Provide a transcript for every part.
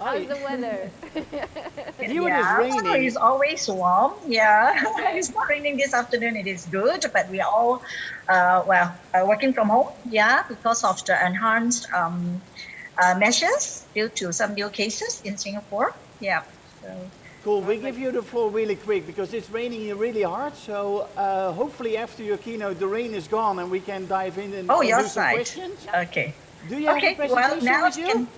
How's the weather? Here it is Yeah, so raining. it's always warm. Yeah, Okay. it's not raining this afternoon. It is good, but we are all, working from home. Yeah, because of the enhanced measures due to some new cases in Singapore. Yeah. So Cool. We give Perfect. you the floor really quick because it's raining here really hard. So hopefully after your keynote, the rain is gone and we can dive in oh, and your do some side. questions. Yep. Okay. Do you have a Okay. Well, presentation now with you you? can.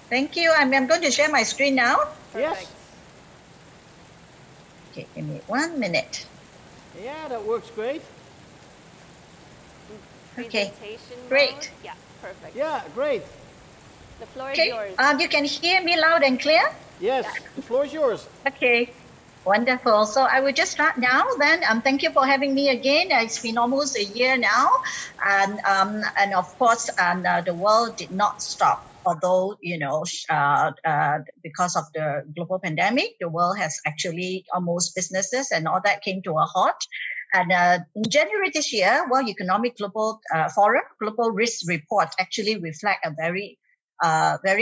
Thank you. I'm going to share my screen now. Perfect. Yes. Okay. Give me 1 minute. Yeah, that works great. Okay. Presentation Great. mode. Yeah, perfect. Yeah, great. The floor is Okay. yours. You can hear me loud and clear. Yes, the floor is yours. Okay. Wonderful. So I will just start now. Then, thank you for having me again. It's been almost a year now, and of course, the world did not stop. Although because of the global pandemic, the world has actually almost businesses and all that came to a halt. And in January this year, World Economic Global Forum Global Risk Report actually reflect a very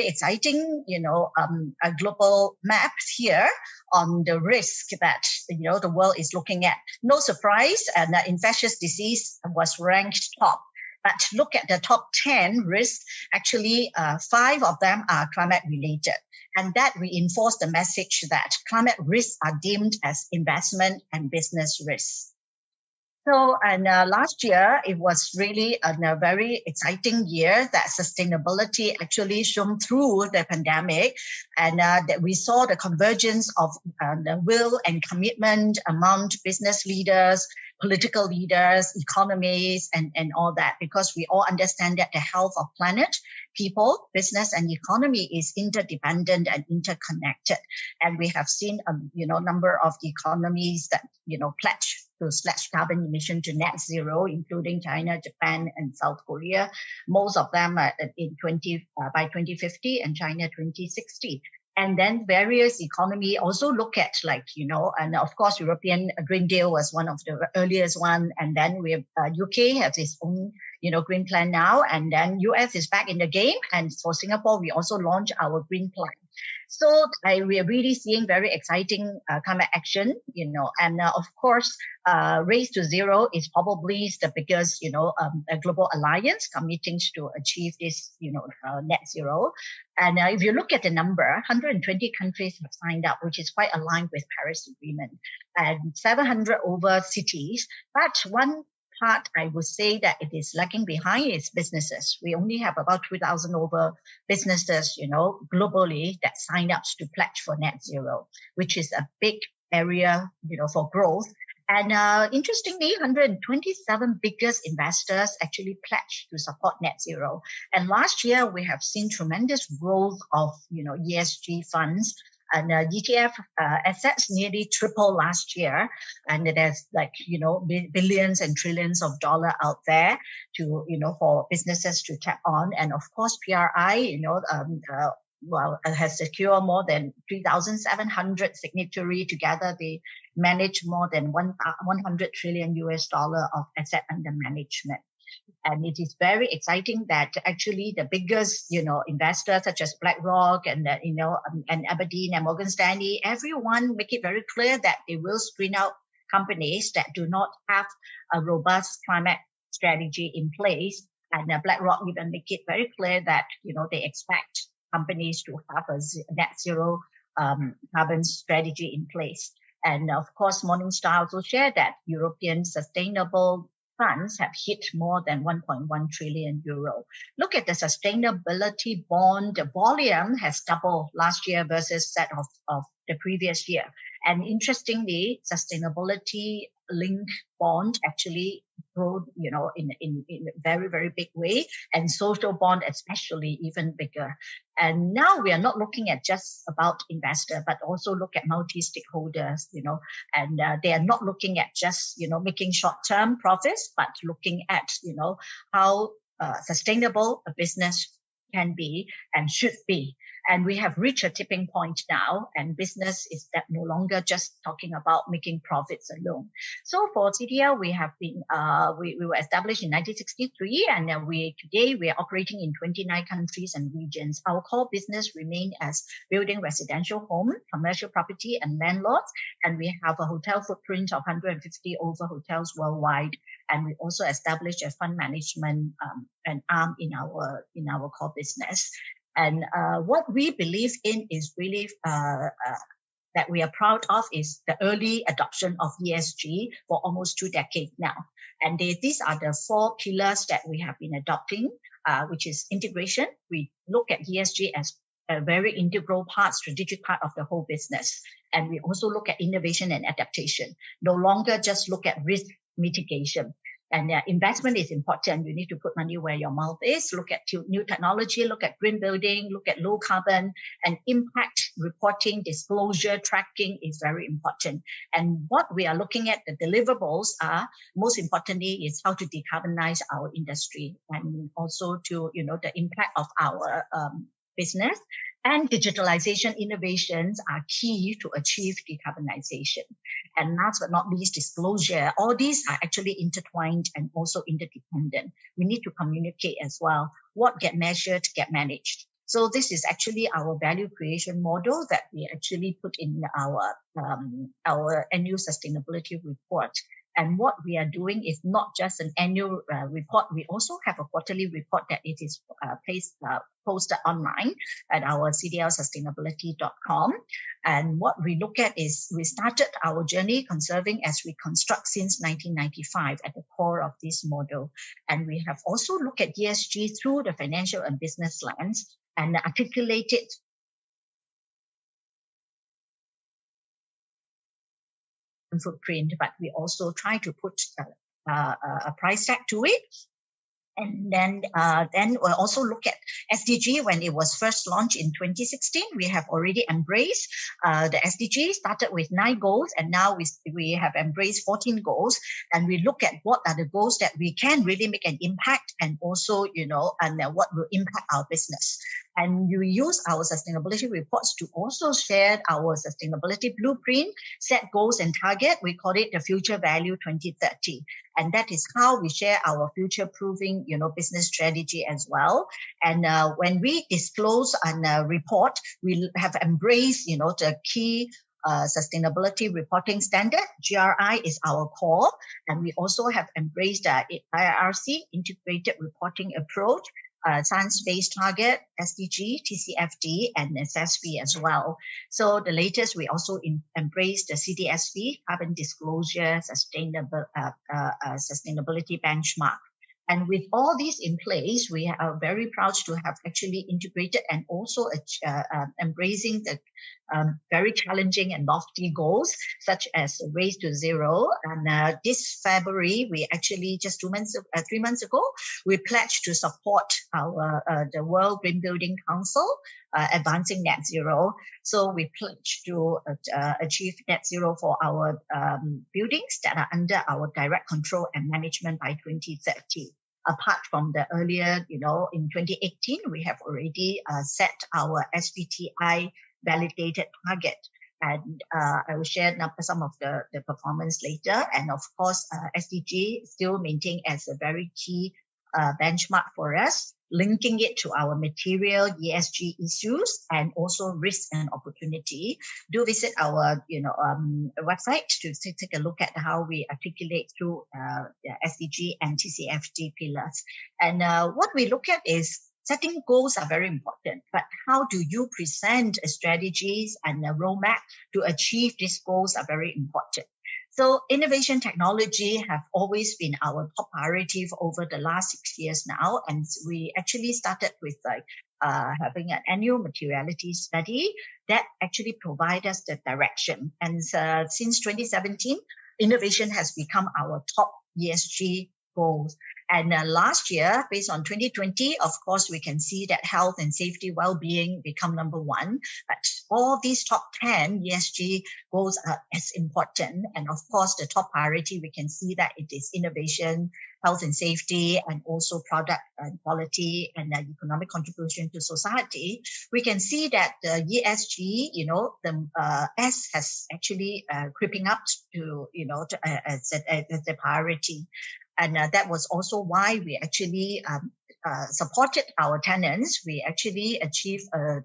exciting, a global map here on the risk that the world is looking at. No surprise, and infectious disease was ranked top. But look at the top 10 risks. Actually, 5 of them are climate related. And that reinforced the message that climate risks are deemed as investment and business risks. So, and last year, it was really a very exciting year that sustainability actually shone through the pandemic, and that we saw the convergence of the will and commitment among business leaders, political leaders, economies, and all that, because we all understand that the health of planet, people, business, and economy is interdependent and interconnected. And we have seen number of economies that pledge to slash carbon emission to net zero, including China, Japan, and South Korea. Most of them are by 2050, and China 2060. And then various economy also look at and of course European Green Deal was one of the earliest one, and then we have UK has its own green plan now, and then US is back in the game, and for Singapore we also launched our green plan. So we are really seeing very exciting climate action, and of course, Race to Zero is probably the biggest, a global alliance committing to achieve this, net zero. And if you look at the number, 120 countries have signed up, which is quite aligned with Paris Agreement, and 700 over cities. But one part I would say that it is lagging behind is businesses. We only have about 2,000 over businesses, globally that sign up to pledge for net zero, which is a big area, for growth. And interestingly, 127 biggest investors actually pledged to support net zero. And last year, we have seen tremendous growth of, ESG funds. And ETF assets nearly tripled last year, and there's billions and trillions of dollar out there to for businesses to tap on. And of course, PRI, has secured more than 3,700 signatory. Together, they manage more than 100 trillion US dollar of asset under management. And it is very exciting that actually the biggest, investors such as BlackRock and and Aberdeen and Morgan Stanley, everyone make it very clear that they will screen out companies that do not have a robust climate strategy in place. And BlackRock even make it very clear that they expect companies to have a net zero carbon strategy in place. And of course, Morningstar also shared that European sustainable funds have hit more than 1.1 trillion euro. Look at the sustainability bond. The volume has doubled last year versus that of the previous year. And interestingly, sustainability linked bond actually grew, in a very, very big way, and social bond especially even bigger. And now we are not looking at just about investor, but also look at multi-stakeholders, and they are not looking at just, making short-term profits, but looking at, how sustainable a business can be and should be. And we have reached a tipping point now, and business is that no longer just talking about making profits alone. So for CDL, we have been, we were established in 1963, and today we are operating in 29 countries and regions. Our core business remain as building residential home, commercial property, and landlords. And we have a hotel footprint of 150 over hotels worldwide. And we also established a fund management an arm in our core business. And what we believe in is really that we are proud of is the early adoption of ESG for almost 2 decades now. And these are the 4 pillars that we have been adopting, which is integration. We look at ESG as a very integral part, strategic part of the whole business. And we also look at innovation and adaptation, no longer just look at risk mitigation. And investment is important. You need to put money where your mouth is. Look at new technology, look at green building, look at low carbon, and impact reporting, disclosure, tracking is very important. And what we are looking at, the deliverables are, most importantly, is how to decarbonize our industry, and also to, the impact of our business. And digitalization innovations are key to achieve decarbonization. And last but not least, disclosure. All these are actually intertwined and also interdependent. We need to communicate as well. What get measured, get managed. So this is actually our value creation model that we actually put in our annual sustainability report. And what we are doing is not just an annual report. We also have a quarterly report that it is posted online at our cdlsustainability.com. And what we look at is we started our journey conserving as we construct since 1995 at the core of this model. And we have also looked at ESG through the financial and business lens and articulated footprint, but we also try to put a price tag to it. And then we'll also look at SDG. When it was first launched in 2016, we have already embraced the SDG, started with 9 goals, and now we have embraced 14 goals. And we look at what are the goals that we can really make an impact, and also, and what will impact our business. And you use our sustainability reports to also share our sustainability blueprint, set goals and target. We call it the Future Value 2030. And that is how we share our future-proofing, business strategy as well. And when we disclose and report, we have embraced, the key sustainability reporting standard. GRI is our core. And we also have embraced IRC, integrated reporting approach, science-based target, SDG, TCFD, and SSB as well. So the latest, we also embrace the CDSB, Carbon Disclosure Sustainability Benchmark. And with all these in place, we are very proud to have actually integrated and also embracing the very challenging and lofty goals, such as Race to Zero. And this February, we actually just 3 months ago, we pledged to support the World Green Building Council, advancing net zero. So we pledge to achieve net zero for our buildings that are under our direct control and management by 2030. Apart from the earlier, in 2018, we have already set our SBTi validated target. And I will share some of the performance later. And of course, SDG still maintained as a very key benchmark for us, linking it to our material ESG issues and also risk and opportunity. Do visit our website to take a look at how we articulate through SDG and TCFD pillars. And what we look at is setting goals are very important, but how do you present strategies and a roadmap to achieve these goals are very important. So innovation technology have always been our top priority for over the last 6 years now. And we actually started with having an annual materiality study that actually provide us the direction. And since 2017, innovation has become our top ESG goals. And last year, based on 2020, of course, we can see that health and safety well-being become number 1. But all these top 10 ESG goals are as important. And of course, the top priority, we can see that it is innovation, health and safety, and also product quality and economic contribution to society. We can see that the ESG, the S has actually creeping up to, as a priority. And that was also why we actually supported our tenants. We actually achieved a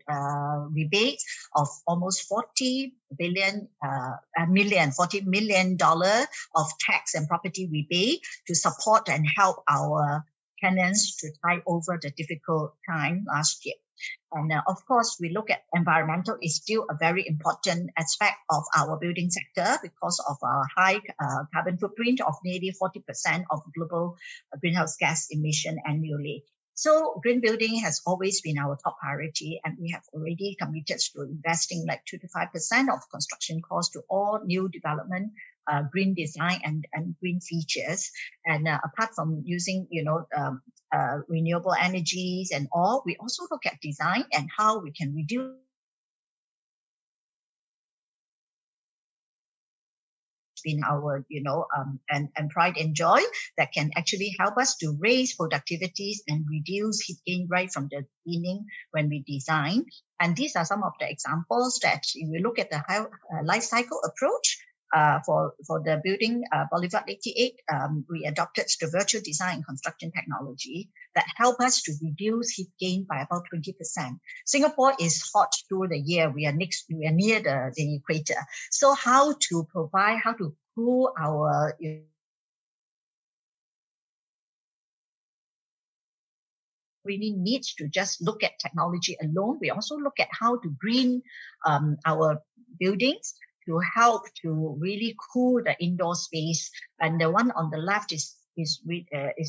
rebate of almost $40 million of tax and property rebate to support and help our tenants to tide over the difficult time last year. And of course, we look at environmental is still a very important aspect of our building sector because of our high carbon footprint of nearly 40% of global greenhouse gas emission annually. So green building has always been our top priority, and we have already committed to investing like 2 to 5% of construction costs to all new development, green design and green features. And apart from using, renewable energies and all, we also look at design and how we can reduce in our, and pride and joy that can actually help us to raise productivities and reduce heat gain right from the beginning when we design. And these are some of the examples that if we look at the life cycle approach. For the building Boulevard 88, we adopted the virtual design and construction technology that help us to reduce heat gain by about 20%. Singapore is hot through the year. We are near the equator. So how to cool our really needs to just look at technology alone. We also look at how to green our buildings to help to really cool the indoor space. And the one on the left is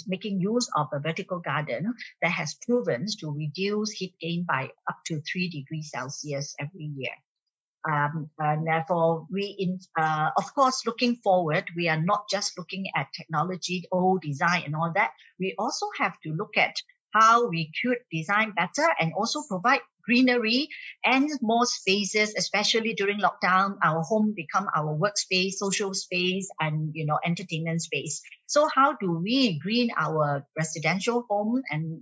making use of a vertical garden that has proven to reduce heat gain by up to 3 degrees Celsius every year. And therefore, of course, looking forward, we are not just looking at technology, old design and all that. We also have to look at how we could design better and also provide greenery and more spaces, especially during lockdown. Our home become our workspace, social space, and entertainment space. So how do we green our residential home? And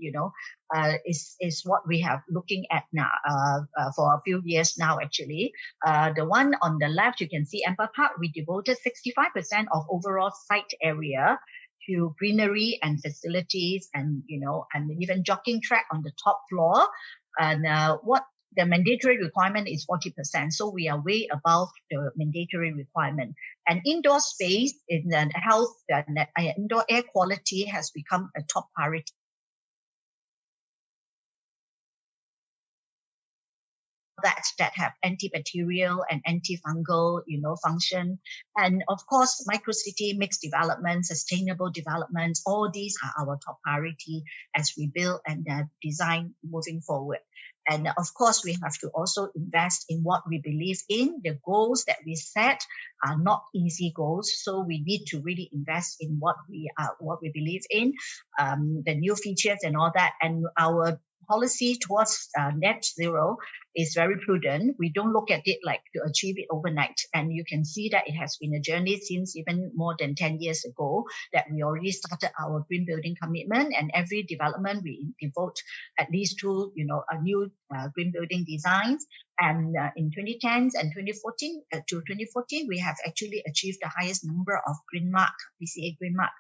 is what we have looking at now for a few years now. Actually, the one on the left, you can see Amber Park. We devoted 65% of overall site area to greenery and facilities, and and even jogging track on the top floor. And what the mandatory requirement is 40%. So we are way above the mandatory requirement. And indoor space in the health and indoor air quality has become a top priority. That have antibacterial and antifungal, function. And of course, microcity, mixed development, sustainable developments, all these are our top priority as we build and design moving forward. And of course, we have to also invest in what we believe in. The goals that we set are not easy goals. So we need to really invest in what we believe in, the new features and all that. And our policy towards net zero is very prudent. We don't look at it like to achieve it overnight. And you can see that it has been a journey since even more than 10 years ago that we already started our green building commitment. And every development we devote at least to, a new green building designs. And in 2010 and 2014, we have actually achieved the highest number of Green Mark, BCA Green Mark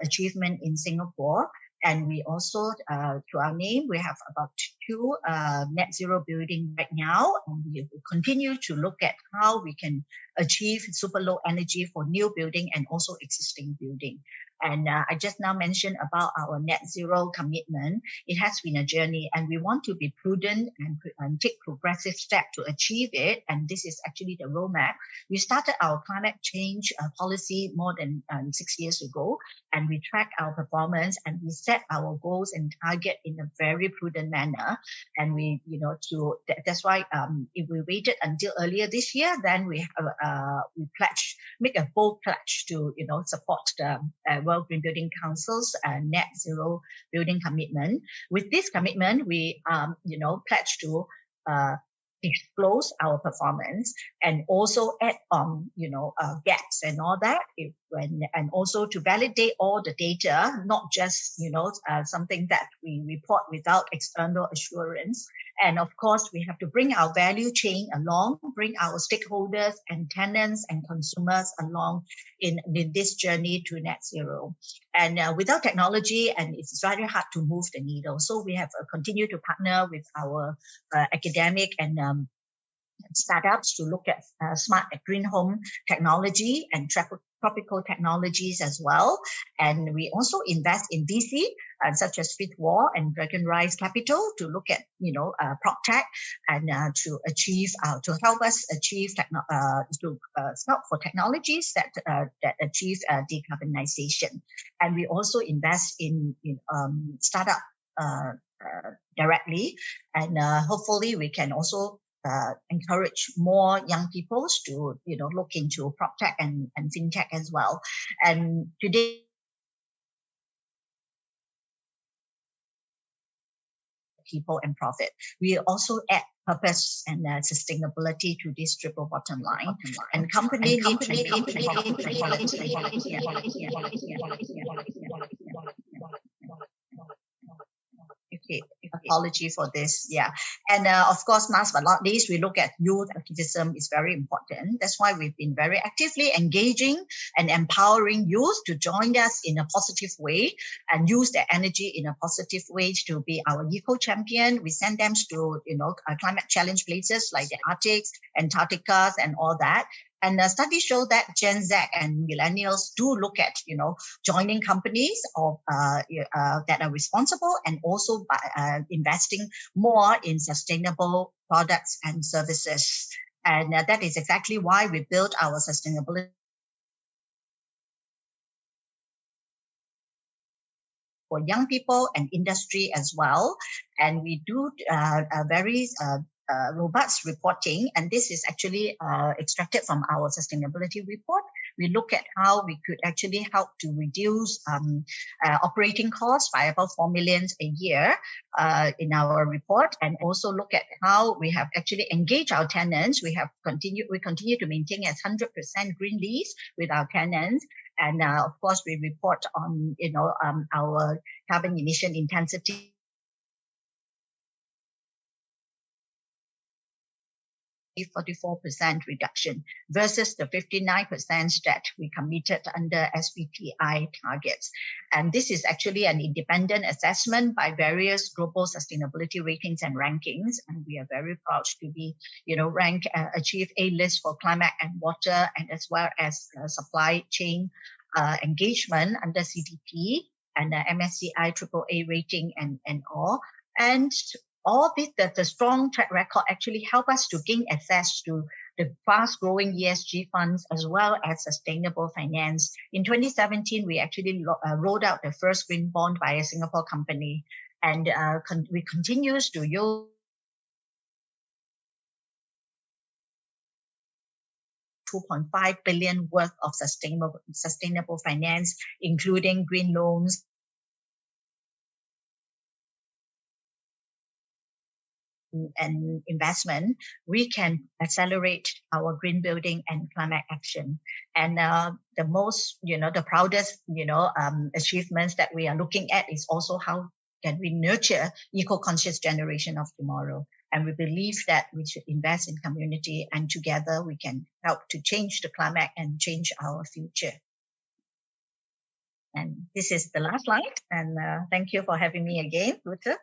achievement in Singapore. And we also, to our name, we have about 2 net zero building right now. And we will continue to look at how we can achieve super low energy for new building and also existing building. And I just now mentioned about our net zero commitment. It has been a journey, and we want to be prudent and take progressive steps to achieve it. And this is actually the roadmap. We started our climate change policy more than 6 years ago, and we track our performance and we set our goals and target in a very prudent manner. And we, that's why if we waited until earlier this year, then we make a bold pledge to, support the World Green Building Council's net zero building commitment. With this commitment, we, pledge to disclose our performance and also add on, gaps and all that. And also to validate all the data, not just, something that we report without external assurance. And of course, we have to bring our value chain along, bring our stakeholders and tenants and consumers along in this journey to net zero. And without technology, and it's very hard to move the needle. So we have continued to partner with our academic and startups to look at smart green home technology and tropical technologies as well. And we also invest in VC, such as Fifth Wall and Dragon Rise Capital, to look at, PropTech and to help us achieve scout for technologies that achieve decarbonization. And we also invest in startup directly, and hopefully we can also encourage more young people to look into PropTech and FinTech as well. And today, people and profit. We also add purpose and sustainability to this triple bottom line. And company Okay, apology for this. Yeah. And of course, last but not least, we look at youth activism is very important. That's why we've been very actively engaging and empowering youth to join us in a positive way and use their energy in a positive way to be our eco champion. We send them to, climate challenge places like the Arctic, Antarctica, and all that. And studies show that Gen Z and millennials do look at, joining companies that are responsible, and also by investing more in sustainable products and services. And that is exactly why we built our sustainability for young people and industry as well. And we do a very robust reporting, and this is actually extracted from our sustainability report. We look at how we could actually help to reduce operating costs by about 4 million a year in our report, and also look at how we have actually engaged our tenants. We continue to maintain a 100% green lease with our tenants. And of course, we report on our carbon emission intensity 44% reduction versus the 59% that we committed under SBTi targets. And this is actually an independent assessment by various global sustainability ratings and rankings. And we are very proud to be, achieve A-list for climate and water, and as well as supply chain engagement under CDP and MSCI AAA rating and all. And all this, the strong track record actually help us to gain access to the fast-growing ESG funds as well as sustainable finance. In 2017, we actually rolled out the first green bond by a Singapore company, and we continue to use $2.5 billion worth of sustainable finance, including green loans, and investment. We can accelerate our green building and climate action. And the most, the proudest, achievements that we are looking at is also how can we nurture eco-conscious generation of tomorrow. And we believe that we should invest in community, and together we can help to change the climate and change our future. And this is the last slide. And thank you for having me again, Luther.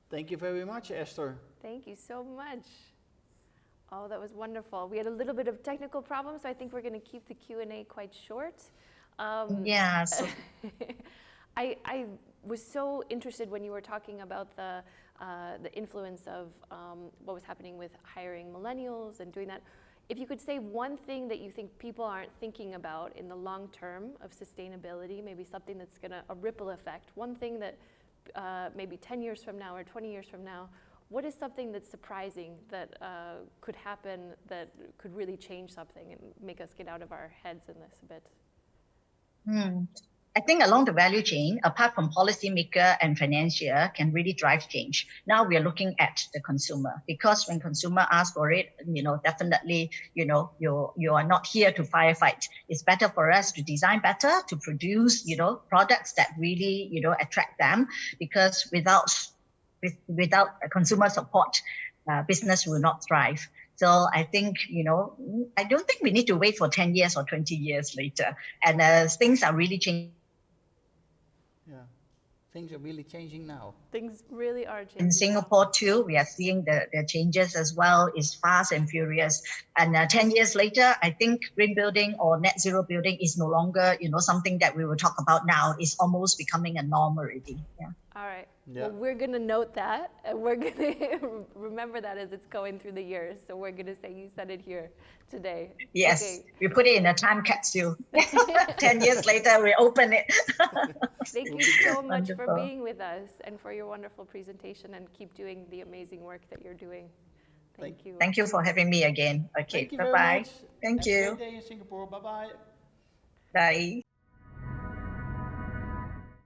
Thank you very much, Esther. Thank you so much. Oh, that was wonderful. We had a little bit of technical problems, so I think we're going to keep the Q&A quite short. Yes. I was so interested when you were talking about the influence of what was happening with hiring millennials and doing that. If you could say one thing that you think people aren't thinking about in the long term of sustainability, maybe something that's going to, a ripple effect, one thing that maybe 10 years from now or 20 years from now, what is something that's surprising that could happen that could really change something and make us get out of our heads in this a bit? I think along the value chain, apart from policymaker and financier can really drive change. Now we are looking at the consumer, because when consumer asks for it, definitely, you are not here to firefight. It's better for us to design better, to produce, products that really, attract them, because without consumer support, business will not thrive. So I think, I don't think we need to wait for 10 years or 20 years later. And things are really changing. Yeah, things are really changing now. Things really are changing. In Singapore too, we are seeing the changes as well. It's fast and furious. And 10 years later, I think green building or net zero building is no longer, something that we will talk about now. It's almost becoming a norm already. Yeah. All right. Yeah. Well, we're going to note that, and we're going to remember that as it's going through the years. So we're going to say you said it here today. Yes, okay. We put it in a time capsule. 10 years later, we open it. Thank you so much for Wonderful. being with us and for your wonderful presentation, and keep doing the amazing work that you're doing. Thank you. Thank you for having me again. Okay, Thank you very bye-bye. much. Thank Have a you. great day in Singapore. Bye-bye. Bye.